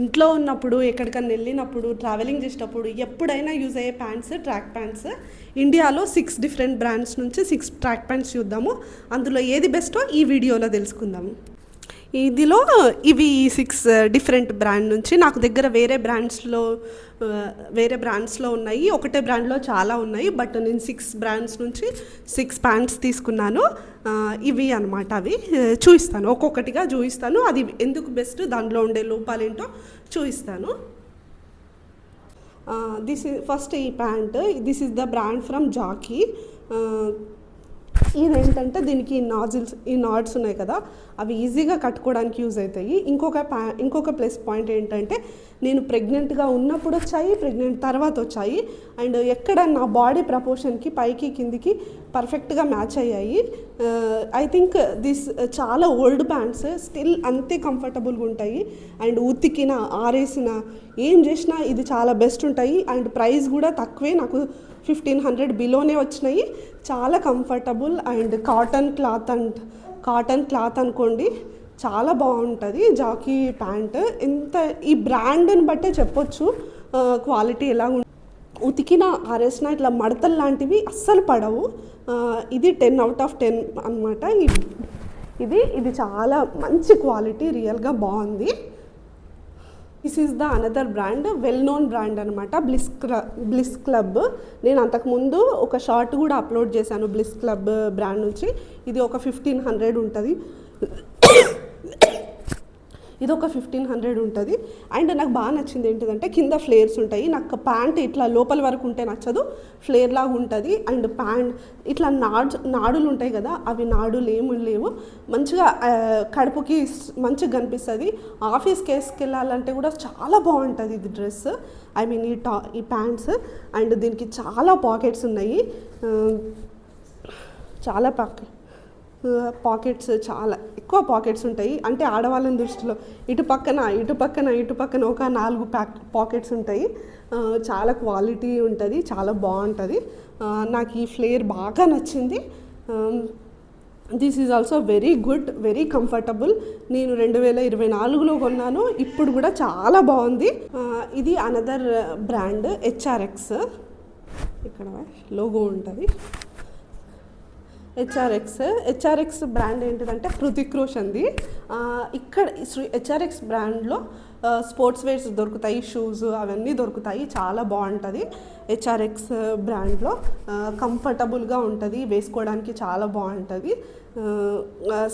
ఇంట్లో ఉన్నప్పుడు ఎక్కడికన్నా వెళ్ళినప్పుడు ట్రావెలింగ్ చేసేటప్పుడు ఎప్పుడైనా యూజ్ అయ్యే ప్యాంట్స్ ట్రాక్ ప్యాంట్స్. ఇండియాలో 6 డిఫరెంట్ బ్రాండ్స్ నుంచి 6 ట్రాక్ ప్యాంట్స్ చూద్దాము. అందులో ఏది బెస్టో ఈ వీడియోలో తెలుసుకుందాము. ఇదిలో ఇవి 6 డిఫరెంట్ బ్రాండ్ నుంచి నాకు దగ్గర వేరే బ్రాండ్స్లో ఉన్నాయి. ఒకటే బ్రాండ్లో చాలా ఉన్నాయి, బట్ నేను 6 బ్రాండ్స్ నుంచి 6 ప్యాంట్స్ తీసుకున్నాను. ఇవి అనమాట. అవి చూపిస్తాను, ఒక్కొక్కటిగా చూపిస్తాను. అది ఎందుకు బెస్ట్, దాంట్లో ఉండే లోపాలేంటో చూపిస్తాను. ఫస్ట్ ఈ pant, this is the brand from Jockey. ఇదేంటంటే దీనికి ఈ నాట్స్ ఉన్నాయి కదా, అవి ఈజీగా కట్టుకోవడానికి యూజ్ అవుతాయి. ఇంకొక ప్లస్ పాయింట్ ఏంటంటే నేను ప్రెగ్నెంట్గా ఉన్నప్పుడు వచ్చాయి, ప్రెగ్నెంట్ తర్వాత వచ్చాయి, అండ్ ఎక్కడ నా బాడీ ప్రపోర్షన్కి పైకి కిందికి పర్ఫెక్ట్గా మ్యాచ్ అయ్యాయి. ఐ థింక్ దిస్ చాలా ఓల్డ్ ప్యాంట్స్, స్టిల్ అంతే కంఫర్టబుల్గా ఉంటాయి. అండ్ ఉతికిన ఆరేసిన ఏం చేసినా ఇది చాలా బెస్ట్ ఉంటాయి. అండ్ ప్రైస్ కూడా తక్కువే, నాకు 1500 బిలోనే వచ్చినాయి. చాలా కంఫర్టబుల్ అండ్ కాటన్ క్లాత్ అనుకోండి, చాలా బాగుంటుంది జాకీ ప్యాంట్. ఈ బ్రాండ్ని బట్టే చెప్పొచ్చు క్వాలిటీ ఎలా ఉతికిన ఆరేసిన ఇట్లా మడతలు లాంటివి అస్సలు పడవు. ఇది 10 out of 10 అనమాట. ఇది చాలా మంచి క్వాలిటీ, రియల్గా బాగుంది. This is the another brand, well known brand అనమాట, బ్లిస్ క్లబ్. నేను అంతకుముందు ఒక షార్ట్ కూడా అప్లోడ్ చేశాను బ్లిస్ క్లబ్ బ్రాండ్ నుంచి. ఇది ఒక 1500 ఉంటుంది. ఇది ఒక 1500 ఉంటుంది. అండ్ నాకు బాగా నచ్చింది ఏంటిదంటే కింద ఫ్లేర్స్ ఉంటాయి. నాకు ప్యాంట్ ఇట్లా లోపల వరకు ఉంటే నచ్చదు, ఫ్లేర్ లాగా ఉంటుంది. అండ్ ప్యాంట్ ఇట్లా నాడులు ఉంటాయి కదా, అవి నాడులు ఏమి లేవు, మంచిగా కడుపుకి మంచిగా కనిపిస్తుంది. ఆఫీస్కి వేసుకెళ్ళాలంటే కూడా చాలా బాగుంటుంది ఇది డ్రెస్, ఐ మీన్ ఈ ప్యాంట్స్. అండ్ దీనికి చాలా పాకెట్స్ ఉన్నాయి, చాలా పాకెట్స్, చాలా ఎక్కువ పాకెట్స్ ఉంటాయి. అంటే ఆడవాళ్ళని దృష్టిలో ఇటు పక్కన ఒక 4 పాకెట్స్ ఉంటాయి. చాలా క్వాలిటీ ఉంటుంది, చాలా బాగుంటుంది. నాకు ఈ ఫ్లేర్ బాగా నచ్చింది. This is also very good, very comfortable. నేను 2024లో కొన్నాను, ఇప్పుడు కూడా చాలా బాగుంది. ఇది అనదర్ బ్రాండ్ HRX, ఇక్కడ లోగో ఉంటుంది. హెచ్ఆర్ఎక్స్ బ్రాండ్ ఏంటిదంటే హృతిక్ రోషన్ది. ఇక్కడ HRX బ్రాండ్లో స్పోర్ట్స్ వేర్స్ దొరుకుతాయి, షూస్ అవన్నీ దొరుకుతాయి, చాలా బాగుంటుంది. HRX బ్రాండ్లో కంఫర్టబుల్గా ఉంటుంది, వేసుకోవడానికి చాలా బాగుంటుంది.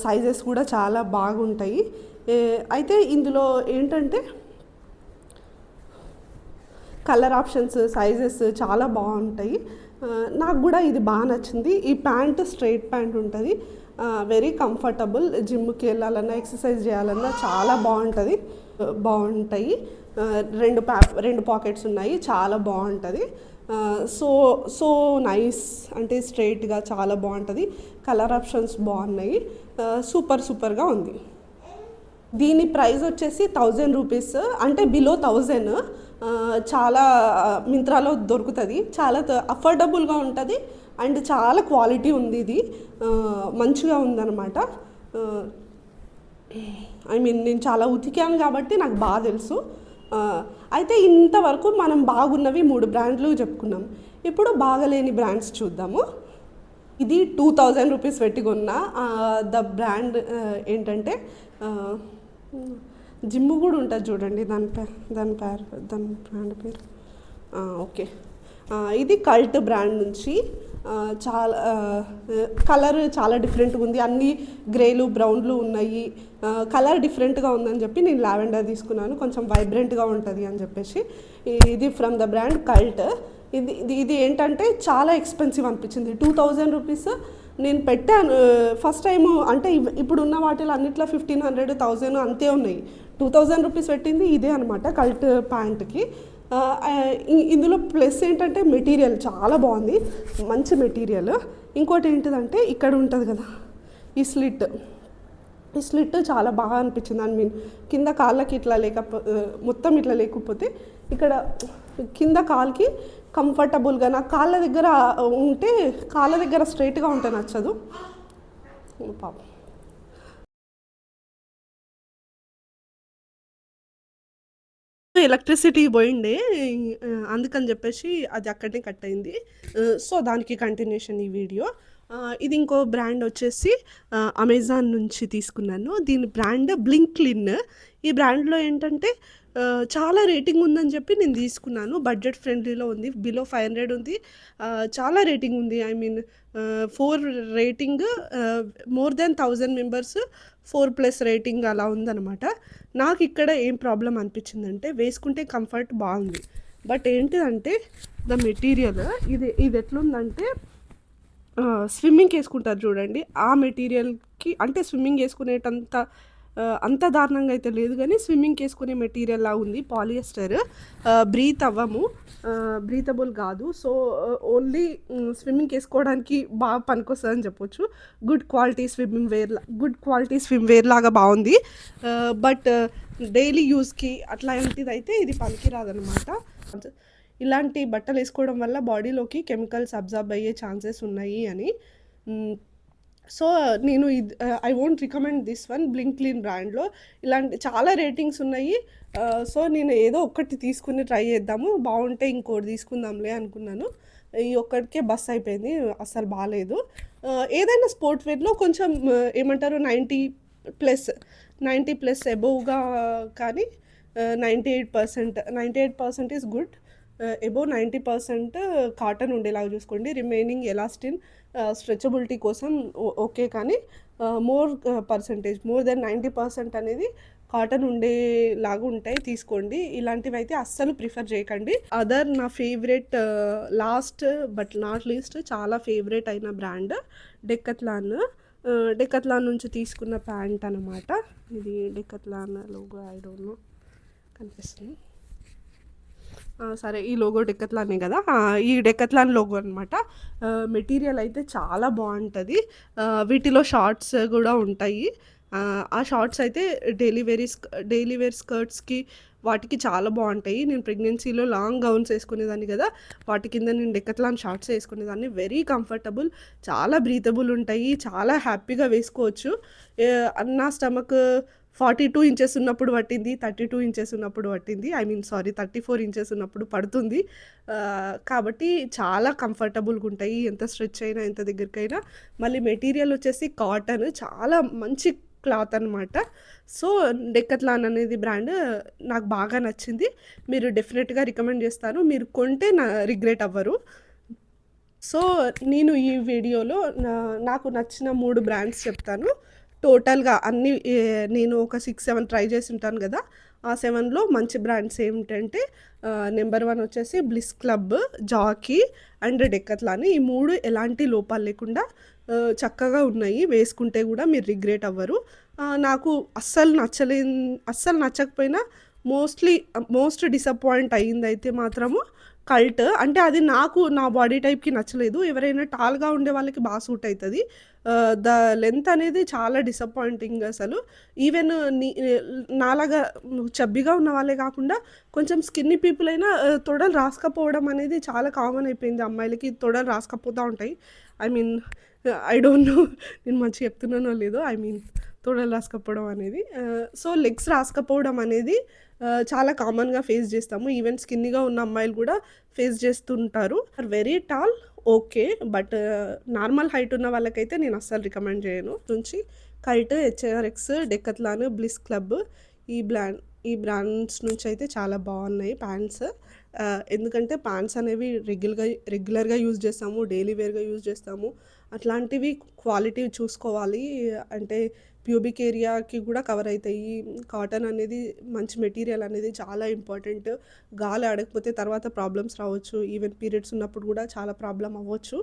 సైజెస్ కూడా చాలా బాగుంటాయి. అయితే ఇందులో ఏంటంటే కలర్ ఆప్షన్స్, సైజెస్ చాలా బాగుంటాయి. నాకు కూడా ఇది బాగా నచ్చింది. ఈ ప్యాంట్ స్ట్రైట్ ప్యాంట్ ఉంటుంది, వెరీ కంఫర్టబుల్. జిమ్కి వెళ్ళాలన్నా ఎక్సర్సైజ్ చేయాలన్నా చాలా బాగుంటాయి. 2 పాకెట్స్ ఉన్నాయి, చాలా బాగుంటుంది. సో నైస్, అంటే స్ట్రైట్గా చాలా బాగుంటుంది. కలర్ ఆప్షన్స్ బాగున్నాయి, సూపర్గా ఉంది. దీని ప్రైస్ వచ్చేసి 1000 రూపీస్, అంటే బిలో 1000. చాలా మింత్రాలో దొరుకుతుంది, చాలా అఫోర్డబుల్గా ఉంటుంది. అండ్ చాలా క్వాలిటీ ఉంది, ఇది మంచిగా ఉందన్నమాట. ఐ మీన్ నేను చాలా ఉతికాను కాబట్టి నాకు బాగా తెలుసు. అయితే ఇంతవరకు మనం బాగున్నవి 3 బ్రాండ్లు చెప్పుకున్నాం. ఇప్పుడు బాగలేని బ్రాండ్స్ చూద్దాము. ఇది 2000 రూపీస్ పెట్టి కొన్న ద బ్రాండ్ ఏంటంటే జిమ్ కూడా ఉంటుంది చూడండి, దాని బ్రాండ్ పేరు ఓకే. ఇది కల్ట్ బ్రాండ్ నుంచి. చాలా కలర్ చాలా డిఫరెంట్గా ఉంది, అన్ని గ్రేలు బ్రౌన్లు ఉన్నాయి. కలర్ డిఫరెంట్గా ఉందని చెప్పి నేను లావెండర్ తీసుకున్నాను, కొంచెం వైబ్రెంట్గా ఉంటుంది అని చెప్పేసి. ఇది ఫ్రమ్ ద బ్రాండ్ కల్ట్. ఇది ఏంటంటే చాలా ఎక్స్పెన్సివ్ అనిపించింది, 2000 రూపీస్. నేను పెట్టాను ఫస్ట్ టైము, అంటే ఇప్పుడు ఉన్న వాటిలో అన్నిట్లో 1500, 1000 అంతే ఉన్నాయి. 2000 రూపీస్ పెట్టింది ఇదే అనమాట, కల్ట్ ప్యాంట్కి. ఇందులో ప్లస్ ఏంటంటే మెటీరియల్ చాలా బాగుంది, మంచి మెటీరియల్. ఇంకోటి ఏంటిదంటే ఇక్కడ ఉంటుంది కదా ఈ స్లిట్ చాలా బాగా అనిపించింది. ఐ మీన్ కింద కాళ్ళకి ఇట్లా మొత్తం ఇట్లా లేకపోతే ఇక్కడ కింద కాలుకి కంఫర్టబుల్గా, నాకు కాళ్ళ దగ్గర స్ట్రైట్గా ఉంటే నచ్చదు పాపం. ఎలక్ట్రిసిటీ పోయిండే. అందుకని చెప్పేసి అది అక్కడనే కట్ అయింది. సో, దానికి కంటిన్యూషన్ ఈ వీడియో. ఇది ఇంకో బ్రాండ్ వచ్చేసి అమెజాన్ నుంచి తీసుకున్నాను. దీని బ్రాండ్ బ్లింక్లిన్. ఈ బ్రాండ్‌లో ఏంటంటే చాలా రేటింగ్ ఉందని చెప్పి నేను తీసుకున్నాను. బడ్జెట్ ఫ్రెండ్లీలో ఉంది. బిలో 500 ఉంది. చాలా రేటింగ్ ఉంది. I mean 4 rating, more than 1000 members, 4+ rating అలా ఉందనమాట. నాకు ఇక్కడ ఏం ప్రాబ్లమ్ అనిపించిందంటే వేసుకుంటే కంఫర్ట్ బాగుంది. బట్ ఏంటిదంటే ద మెటీరియల్ ఇది ఎట్లుందంటే స్విమ్మింగ్‌కి ఏసుకుంటారు చూడండి. ఆ మెటీరియల్‌కి అంటే స్విమ్మింగ్ ఏసుకునేటంత అంత దారుణంగా అయితే లేదు గానీ, స్విమ్మింగ్‌కి ఏసుకునే మెటీరియల్‌లా ఉంది. పాలియస్టర్. బ్రీత్ అవ్వము. బ్రీతబుల్ కాదు. సో, ఓన్లీ స్విమ్మింగ్‌కి ఏసుకోవడానికి బాగా పనికొస్తదని చెప్పొచ్చు. గుడ్ క్వాలిటీ స్విమ్ వేర్ లాగా బావుంది. బట్ డైలీ యూజ్‌కి అట్లాంటిదైతే ఇది పనికిరాదనమాట. ఇలాంటి బట్టలేసుకోవడం వల్ల బాడీలోకి కెమికల్స్ అబ్జార్బ్ అయ్యే ఛాన్సెస్ ఉన్నాయి అని. సో, నేను I won't recommend this one. బ్లింక్లిన్ బ్రాండ్‌లో ఇలాంటి చాలా రేటింగ్స్ ఉన్నాయి. సో, నేను ఏదో ఒక్కటి తీసుకొని ట్రై చేద్దాము. బావుంటే ఇంకోటి తీసుకుందాంలే అనుకున్నాను. ఈ ఒక్కటికే బస్ అయిపోయింది. అస్సలు బాలేదు. ఏదైనా స్పోర్ట్ వేర్‌లో కొంచెం ఏమంటారు 90+ అబోవ్‌గా కానీ 98% ఈస్ గుడ్. అబోవ్ 90% కాటన్ ఉండేలాగా చూసుకోండి. రిమైనింగ్ ఎలాస్టిన్ స్ట్రెచబిలిటీ కోసం ఓకే. కానీ మోర్ దెన్ 90% అనేది కాటన్ ఉండేలాగా ఉంటాయి తీసుకోండి. ఇలాంటివైతే అస్సలు ప్రిఫర్ చేయకండి. నా favourite, last but not least, చాలా ఫేవరెట్ అయిన బ్రాండ్ డెక్కత్లాన్. డెక్కత్లాన్ నుంచి తీసుకున్న ప్యాంట్ అనమాట. ఇది డెక్కత్లాన్ లోగో, ఐ డోంట్ నో కనిపిస్తుంది. సరే, ఈ లోగో డెక్కత్లానే కదా. ఈ డెక్కత్లాన్ లోగో అనమాట. మెటీరియల్ అయితే చాలా బాగుంటుంది. వీటిలో షార్ట్స్ కూడా ఉంటాయి. ఆ షార్ట్స్ అయితే డైలీ వేర్ స్కర్ట్స్కి వాటికి చాలా బాగుంటాయి. నేను ప్రెగ్నెన్సీలో లాంగ్ గౌన్స్ వేసుకునేదాన్ని కదా, వాటి కింద నేను డెక్కత్లాన్ షార్ట్స్ వేసుకునేదాన్ని. వెరీ కంఫర్టబుల్, చాలా బ్రీతబుల్ ఉంటాయి, చాలా హ్యాపీగా వేసుకోవచ్చు. నా స్టమక్ 42 ఇంచెస్ ఉన్నప్పుడు పట్టింది, 32 ఇంచెస్ ఉన్నప్పుడు పట్టింది. 34 ఇంచెస్ ఉన్నప్పుడు పడుతుంది. కాబట్టి చాలా కంఫర్టబుల్గా ఉంటాయి, ఎంత స్ట్రెచ్ అయినా ఎంత దగ్గరికైనా. మళ్ళీ మెటీరియల్ వచ్చేసి కాటన్, చాలా మంచి క్లాత్ అనమాట. సో, డెక్కత్లాన్ అనేది బ్రాండ్ నాకు బాగా నచ్చింది. మీరు డెఫినెట్గా రికమెండ్ చేస్తాను. మీరు కొంటే రిగ్రెట్ అవ్వరు. సో, నేను ఈ వీడియోలో నాకు నచ్చిన 3 బ్రాండ్స్ చెప్తాను. టోటల్‌గా అన్నీ నేను ఒక 6, 7 ట్రై చేసి ఉంటాను కదా. ఆ 7లో మంచి బ్రాండ్స్ ఏమిటంటే నెంబర్ 1 వచ్చేసి బ్లిస్ క్లబ్, జాకీ అండ్ డెక్కత్లాన్. ఈ 3 ఎలాంటి లోపాలు లేకుండా చక్కగా ఉన్నాయి. వేసుకుంటే కూడా మీరు రిగ్రెట్ అవ్వరు. నాకు అస్సలు నచ్చకపోయినా మోస్ట్ డిసప్పాయింట్ అయ్యిందైతే మాత్రము కల్ట్. అంటే అది నా బాడీ టైప్‌కి నచ్చలేదు. ఎవరైనా టాల్‌గా ఉండే వాళ్ళకి బాగా సూట్ అయితది. ద లెంత్ అనేది చాలా డిసప్పాయింటింగ్ అసలు. ఈవెన్ నాలాగా చబ్బీగా ఉన్న వాళ్ళే కాకుండా కొంచెం స్కిన్నీ పీపుల్ అయినా తొడలు రాసుకపోవడం అనేది చాలా కామన్ అయిపోయింది. అమ్మాయిలకి తొడలు రాసుకపోతా ఉంటాయి. I mean I don't know నేను మంచిగా చెప్తున్నానో లేదో. తొడలు రాసుకపోవడం అనేది. సో, లెగ్స్ రాసుకపోవడం అనేది చాలా కామన్‌గా ఫేస్ చేస్తాము. ఈవెన్ స్కిన్నీగా ఉన్న అమ్మాయిలు కూడా ఫేస్ చేస్తుంటారు. Very tall okay. But normal height ఉన్న వాళ్ళకైతే నేను అస్సలు రికమెండ్ చేయను. నుంచి కల్ట్, హెచ్ఆర్ఎక్స్, డెక్కత్లాన్, బ్లిస్ క్లబ్ ఈ బ్రాండ్స్ నుంచి అయితే చాలా బాగున్నాయి ప్యాంట్స్. ఎందుకంటే ప్యాంట్స్ అనేవి రెగ్యులర్గా యూజ్ చేస్తాము, డైలీ వేర్గా యూజ్ చేస్తాము. అట్లాంటివి క్వాలిటీ చూసుకోవాలి. అంటే ప్యూబిక్ ఏరియాకి కూడా కవర్ అవుతాయి. కాటన్ అనేది మంచి మెటీరియల్ అనేది చాలా ఇంపార్టెంట్. గాలి ఆడకపోతే తర్వాత ప్రాబ్లమ్స్ రావచ్చు. ఈవెన్ పీరియడ్స్ ఉన్నప్పుడు కూడా చాలా ప్రాబ్లం అవ్వచ్చు.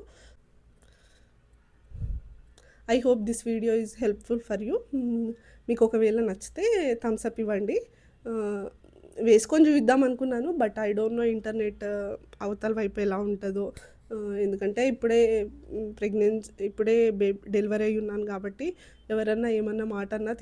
I hope this video is helpful for you. మీకు ఒకవేళ నచ్చితే థమ్స్ అప్ ఇవ్వండి. వేసుకొని చూద్దాం అనుకున్నాను. But I don't know internet అవతల వైపు ఎలా ఉంటుందో. ఎందుకంటే ఇప్పుడే డెలివరీ అయ్యి ఉన్నాను కాబట్టి ఎవరన్నా ఏమన్నా మాట అన్నా